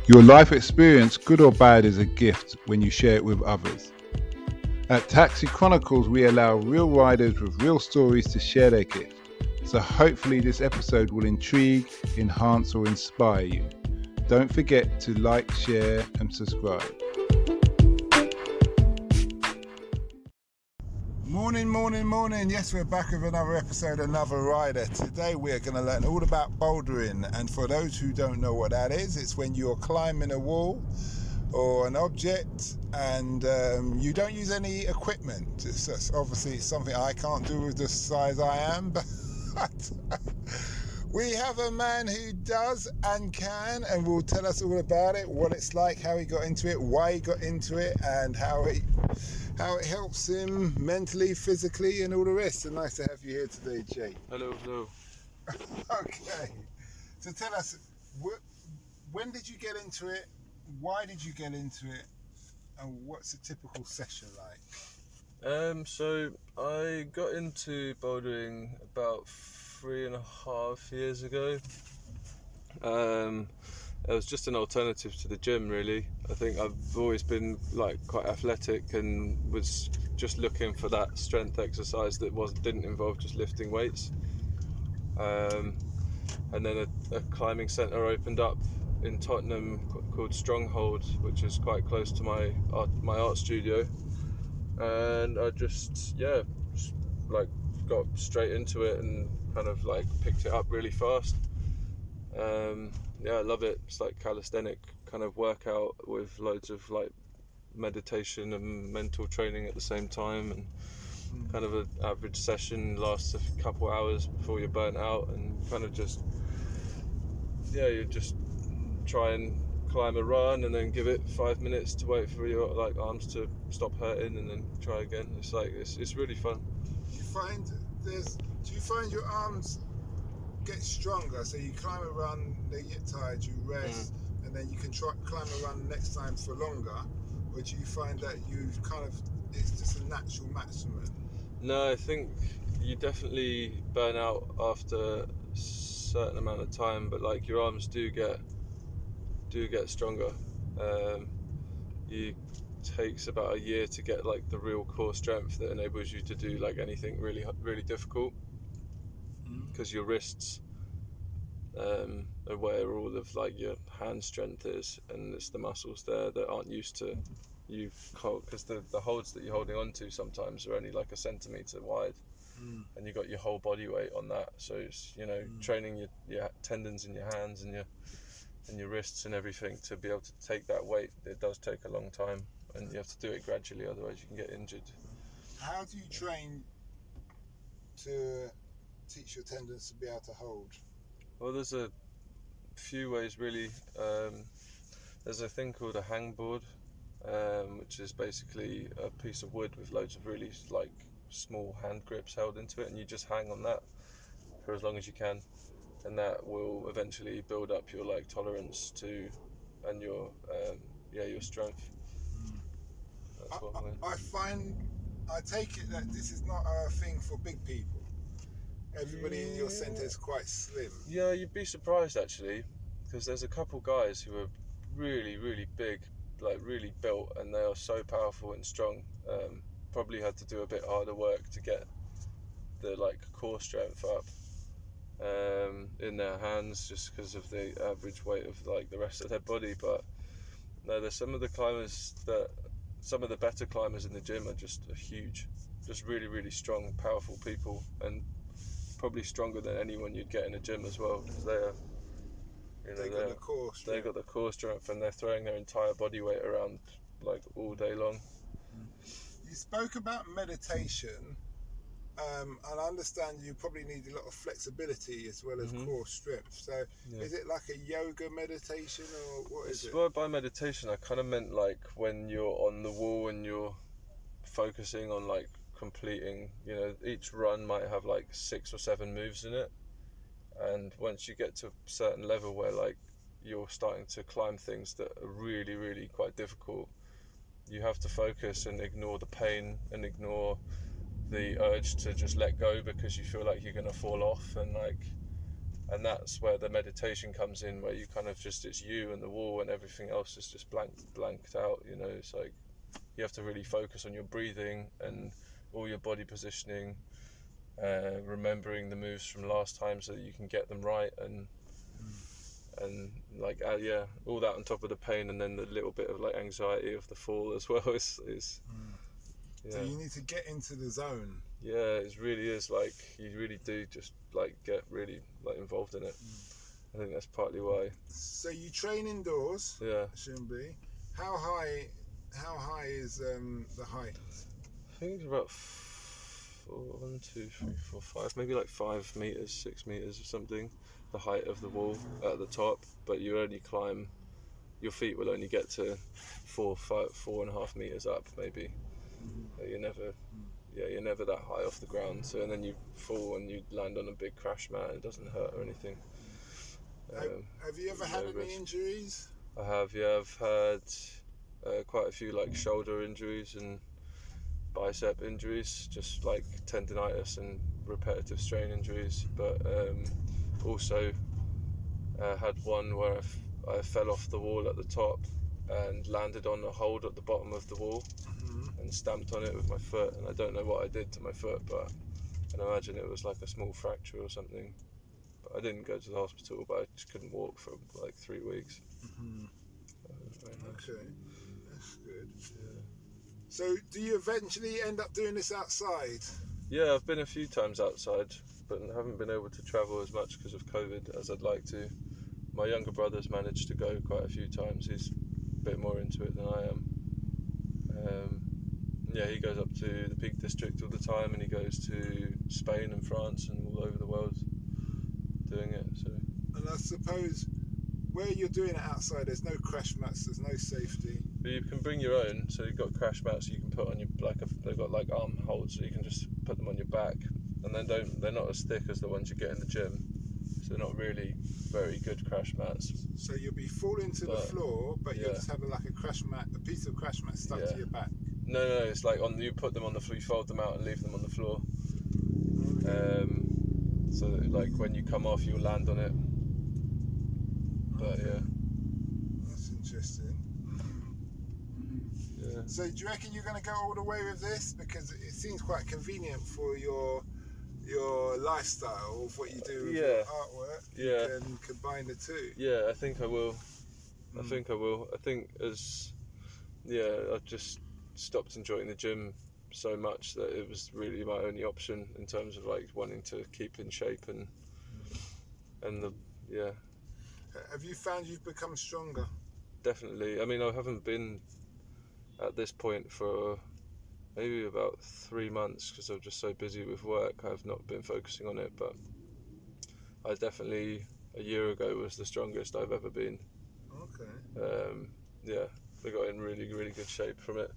Your life experience, good or bad, is a gift when you share it with others. At Taxi Chronicles, we allow real riders with real stories to share their gift. So hopefully this episode will intrigue, enhance or inspire you. Don't forget to like, share and subscribe. Morning. Yes, we're back with another episode, another rider. Today we are going to learn all about bouldering. And for those who don't know what that is, it's when you're climbing a wall or an object and you don't use any equipment. Obviously it's something I can't do with the size I am, but we have a man who does and can, and will tell us all about it, what it's like, how he got into it, why he got into it, and how it helps him mentally, physically, and all the rest. So nice to have you here today, Jake. Hello. Okay, so tell us, when did you get into it, why did you get into it, and what's a typical session like? So I got into bouldering about 3.5 years ago. It was just an alternative to the gym, really. I think I've always been quite athletic and was just looking for that strength exercise that didn't involve just lifting weights. And then a climbing centre opened up in Tottenham called Stronghold, which is quite close to my art studio, and I just got straight into it and kind of picked it up really fast. I love it. It's like calisthenic kind of workout with loads of meditation and mental training at the same time, and kind of an average session lasts a couple hours before you're burnt out, and kind of you just try and climb a run and then give it 5 minutes to wait for your arms to stop hurting and then try again. It's really fun. Do you find your arms get stronger? So you climb a run, they get tired, you rest, and then you can climb a run next time for longer? Or do you find that it's just a natural maximum? No, I think you definitely burn out after a certain amount of time, but your arms do get stronger. It takes about a year to get the real core strength that enables you to do anything really, really difficult, because your wrists are where all of your hand strength is, and it's the muscles there that aren't used to you, because the holds that you're holding on to sometimes are only a centimetre wide, and you got your whole body weight on that. So it's training your tendons in your hands and your wrists and everything to be able to take that weight. It does take a long time, and you have to do it gradually, otherwise you can get injured. How do you train to teach your tendons to be able to hold? Well, there's a few ways really. There's a thing called a hangboard, which is basically a piece of wood with loads of really small hand grips held into it, and you just hang on that for as long as you can, and that will eventually build up your tolerance to and your strength. I take it that this is not a thing for big people. Everybody in your centre is quite slim. Yeah, you'd be surprised actually, because there's a couple guys who are really, really big, really built, and they are so powerful and strong. Probably had to do a bit harder work to get the core strength up in their hands, just because of the average weight of the rest of their body. But no, there's some of the better climbers in the gym are just huge, just really, really strong, powerful people, and probably stronger than anyone you'd get in a gym as well, because they got the core strength, and they're throwing their entire body weight around all day long. You spoke about meditation, and I understand you probably need a lot of flexibility as well as core strength. So is it like a yoga meditation, or what is it? Well, by meditation I kind of meant when you're on the wall and you're focusing on completing, each run might have 6 or 7 moves in it, and once you get to a certain level where you're starting to climb things that are really, really quite difficult, you have to focus and ignore the pain and ignore the urge to just let go, because you feel like you're going to fall off, and And that's where the meditation comes in, where you kind of just, it's you and the wall and everything else is just blanked out, you know. It's like you have to really focus on your breathing and all your body positioning, remembering the moves from last time so that you can get them right, and like all that on top of the pain, and then the little bit of like anxiety of the fall as well is So you need to get into the zone. Yeah, it really is, like you really do just like get really like involved in it. I think that's partly why. So you train indoors. Yeah. Shouldn't be. How high is the height? I think it's about 1, 2, 3, 4, 5, maybe like 5 meters, 6 meters or something, the height of the wall at the top, but you only climb, your feet will only get to 4.5 meters up maybe. You're never that high off the ground. So, and then you fall and you land on a big crash mat, it doesn't hurt or anything. Have you ever had any injuries? I have, yeah. I've had quite a few like shoulder injuries and bicep injuries, just like tendinitis and repetitive strain injuries, but also had one where I fell off the wall at the top and landed on a hold at the bottom of the wall and stamped on it with my foot, and I don't know what I did to my foot, but I can imagine it was like a small fracture or something. But I didn't go to the hospital, but I just couldn't walk for like 3 weeks. Okay, that's good. Yeah. So do you eventually end up doing this outside? Yeah, I've been a few times outside, but haven't been able to travel as much because of COVID as I'd like to. My younger brother's managed to go quite a few times. He's a bit more into it than I am. Yeah, he goes up to the Peak District all the time, and he goes to Spain and France and all over the world doing it. So. And I suppose where you're doing it outside, there's no crash mats, there's no safety. But you can bring your own, so you've got crash mats you can put on your they've got like arm holds, so you can just put them on your back, and they're not as thick as the ones you get in the gym, so they're not really very good crash mats. So you'll be falling to the floor, but you'll just have like a piece of crash mat stuck to your back. No, it's like you put them on the floor, you fold them out and leave them on the floor. So that, like when you come off, you'll land on it. But yeah. That's interesting. Yeah. So do you reckon you're going to go all the way with this? Because it seems quite convenient for your lifestyle of what you do with your artwork. Yeah. You can combine the two. Yeah, I think I will. I think I've just stopped enjoying the gym so much that it was really my only option in terms of like wanting to keep in shape and Have you found you've become stronger? Definitely. I mean, I haven't been at this point for maybe about 3 months because I'm just so busy with work. I've not been focusing on it, but I definitely a year ago was the strongest I've ever been. Okay. I got in really, really good shape from it.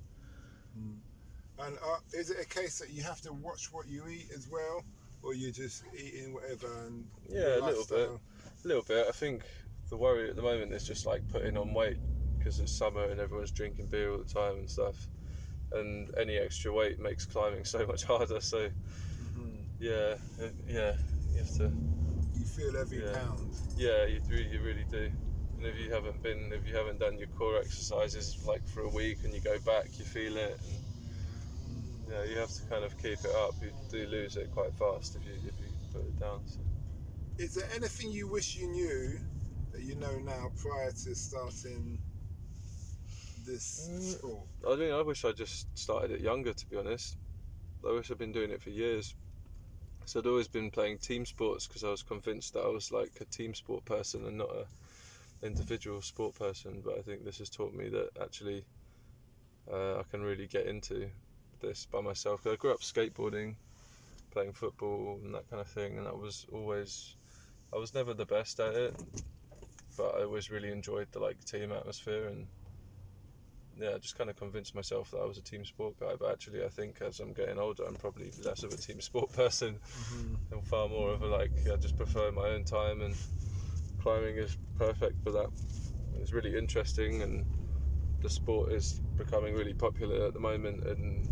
And is it a case that you have to watch what you eat as well, or you're just eating whatever? And a little bit. I think the worry at the moment is just like putting on weight because it's summer and everyone's drinking beer all the time and stuff, and any extra weight makes climbing so much harder. So you have to. You feel every pound. Yeah, you really do. And if you haven't done your core exercises like for a week and you go back, you feel it. And, you have to kind of keep it up. You do lose it quite fast if you put it down. So. Is there anything you wish you knew that you know now prior to starting this sport? I mean, I wish I just started it younger, to be honest. I wish I'd been doing it for years. So I'd always been playing team sports because I was convinced that I was like a team sport person and not a individual sport person, but I think this has taught me that actually I can really get into this by myself. I grew up skateboarding, playing football and that kind of thing, and I was never the best at it, but I always really enjoyed the like team atmosphere, and I just kind of convinced myself that I was a team sport guy. But actually I think as I'm getting older I'm probably less of a team sport person and far more of a I just prefer my own time, and climbing is perfect for that. It's really interesting, and the sport is becoming really popular at the moment, and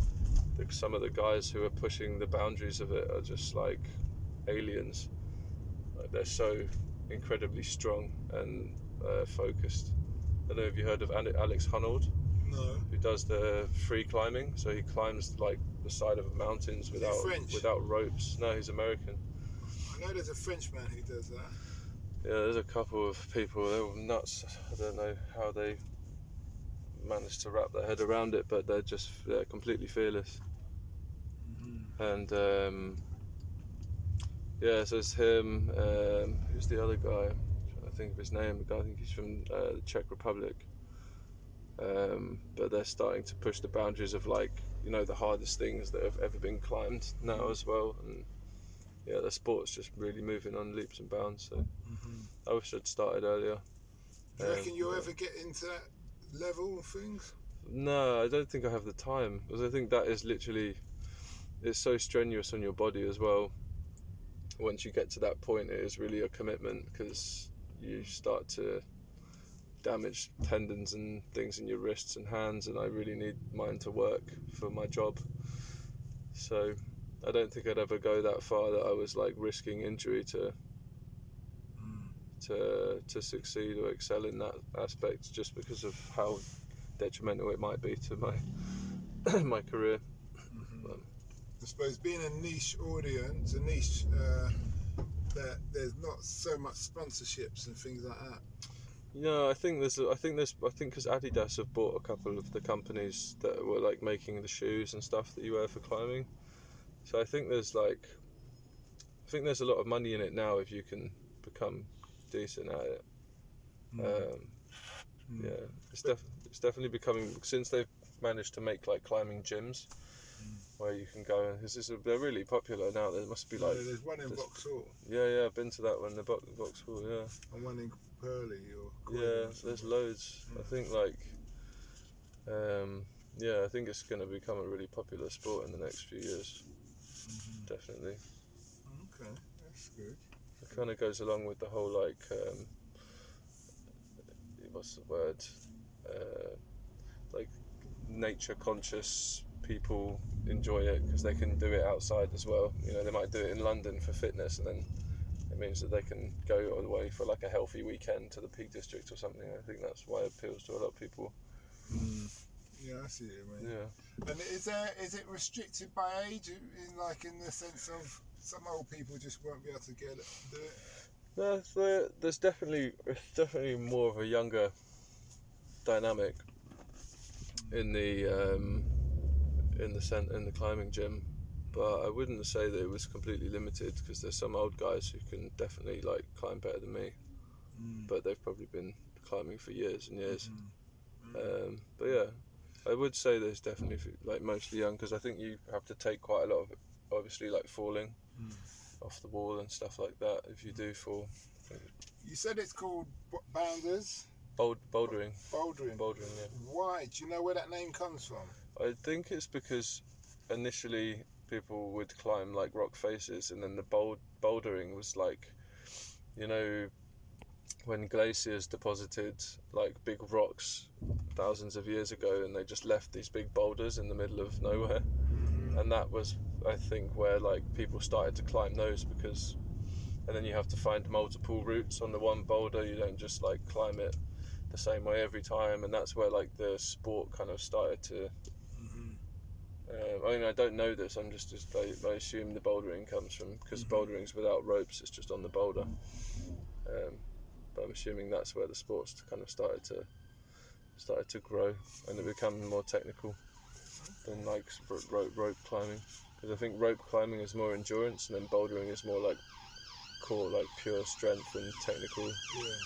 some of the guys who are pushing the boundaries of it are just like aliens. Like they're so incredibly strong and focused. I don't know if you heard of Alex Honnold, No. who does the free climbing. So he climbs like the side of mountains without ropes. No, he's American. I know there's a Frenchman who does that. Yeah, there's a couple of people. They're nuts. I don't know how they manage to wrap their head around it, but they're completely fearless. And so it's him. Who's the other guy? I'm trying to think of his name. I think he's from the Czech Republic. But they're starting to push the boundaries of the hardest things that have ever been climbed now as well. And yeah, the sport's just really moving on leaps and bounds. So I wish I'd started earlier. Do you reckon you'll ever get into that level of things? No, I don't think I have the time, because I think that is literally, it's so strenuous on your body as well. Once you get to that point, it is really a commitment, because you start to damage tendons and things in your wrists and hands, and I really need mine to work for my job. So I don't think I'd ever go that far that I was like risking injury to succeed or excel in that aspect, just because of how detrimental it might be to my my career. I suppose being a niche audience, that there's not so much sponsorships and things like that. Yeah, I think because Adidas have bought a couple of the companies that were like making the shoes and stuff that you wear for climbing. So I think there's a lot of money in it now if you can become decent at it. Yeah, it's definitely becoming, since they've managed to make like climbing gyms where you can go, because they're really popular now. There must be there's one in Vauxhall. Yeah, I've been to that one, the Vauxhall. Yeah, and one in Purley or yeah, there's loads. I think I think it's going to become a really popular sport in the next few years. Definitely. Okay, that's good. It kind of goes along with the whole what's the word? Nature conscious people enjoy it because they can do it outside as well. You know, they might do it in London for fitness, and then it means that they can go all the way for like a healthy weekend to the Peak District or something. I think that's why it appeals to a lot of people. Yeah, I see it, mate. Yeah. And is it restricted by age, in the sense of some old people just won't be able to do it? No, there's definitely more of a younger dynamic in the climbing gym, but I wouldn't say that it was completely limited, because there's some old guys who can definitely climb better than me, but they've probably been climbing for years and years. But yeah, I would say there's definitely mostly young, because I think you have to take quite a lot of it, obviously, like falling off the wall and stuff like that if you do fall. You said it's called Bounders? Bouldering. Bouldering, yeah. Why? Do you know where that name comes from? I think it's because initially people would climb like rock faces, and then the bouldering was when glaciers deposited like big rocks thousands of years ago, and they just left these big boulders in the middle of nowhere, and that was, I think, where people started to climb those, and then you have to find multiple routes on the one boulder. You don't just climb it the same way every time, and that's where the sport kind of started to. I don't know this. I assume the bouldering comes from, because bouldering's without ropes. It's just on the boulder. But I'm assuming that's where the sports kind of started to grow, and it become more technical than rope climbing. Because I think rope climbing is more endurance, and then bouldering is more core, pure strength and technical. Yeah.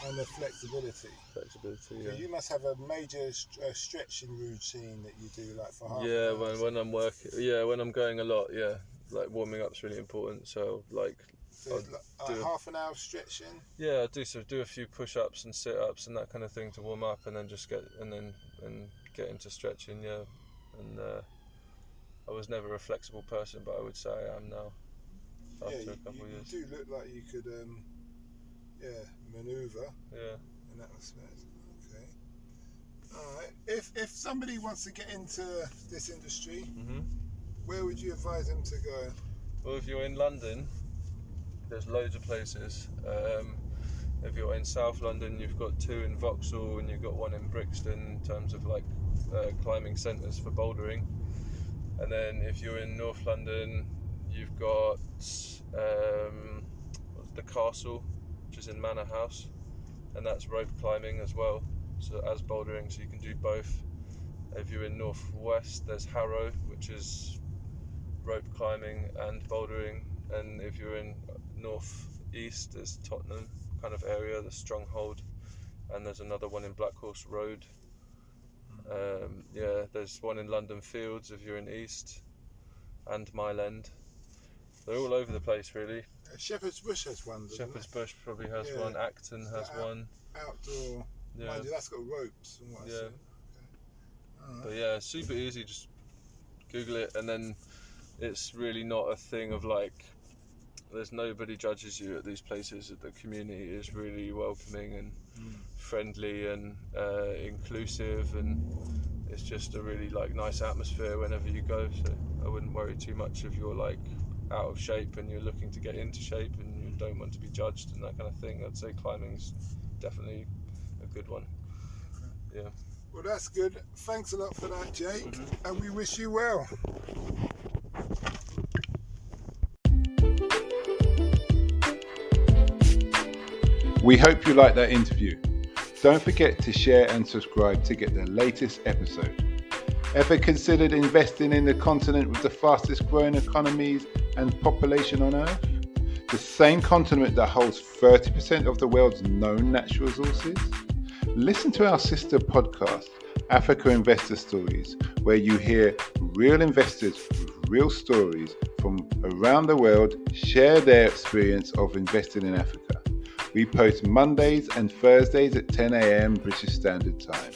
And the flexibility. Yeah. So you must have a major stretching routine that you do for half an Yeah, hour. when I'm working. Yeah, when I'm going a lot. Yeah, warming up's really important. So So half an hour stretching. Yeah, I do a few push-ups and sit-ups and that kind of thing to warm up, and then get into stretching. Yeah, and I was never a flexible person, but I would say I am now. After a couple of years. You do look like you could, manoeuvre. Yeah. In that respect. Okay. All right. If somebody wants to get into this industry, where would you advise them to go? Well, if you're in London, there's loads of places. If you're in South London, you've got 2 in Vauxhall and you've got 1 in Brixton in terms of like climbing centres for bouldering. And then if you're in North London, you've got the Castle, which is in Manor House, and that's rope climbing as well, so as bouldering, so you can do both. If you're in North West, there's Harrow, which is rope climbing and bouldering, and if you're in North East, there's Tottenham kind of area, the Stronghold, and there's another one in Black Horse Road. There's one in London Fields if you're in East, and Mile End. They're all over the place, really. Shepherd's Bush has one. Shepherd's Bush probably has one. Acton has one. Outdoor. Yeah. Mind you, that's got ropes and what. Yeah. Okay. Right. But yeah, super easy. Just Google it, and then it's really not a thing of like. There's nobody judges you at these places. The community is really welcoming and friendly and inclusive, and it's just a really like nice atmosphere whenever you go. So I wouldn't worry too much if you're like out of shape and you're looking to get into shape and you don't want to be judged and that kind of thing. I'd say climbing's definitely a good one. Yeah. Well, that's good. Thanks a lot for that, Jake, and we wish you well. We hope you liked that interview. Don't forget to share and subscribe to get the latest episode. Ever considered investing in the continent with the fastest growing economies and population on Earth? The same continent that holds 30% of the world's known natural resources? Listen to our sister podcast, Africa Investor Stories, where you hear real investors with real stories from around the world share their experience of investing in Africa. We post Mondays and Thursdays at 10 a.m. British Standard Time.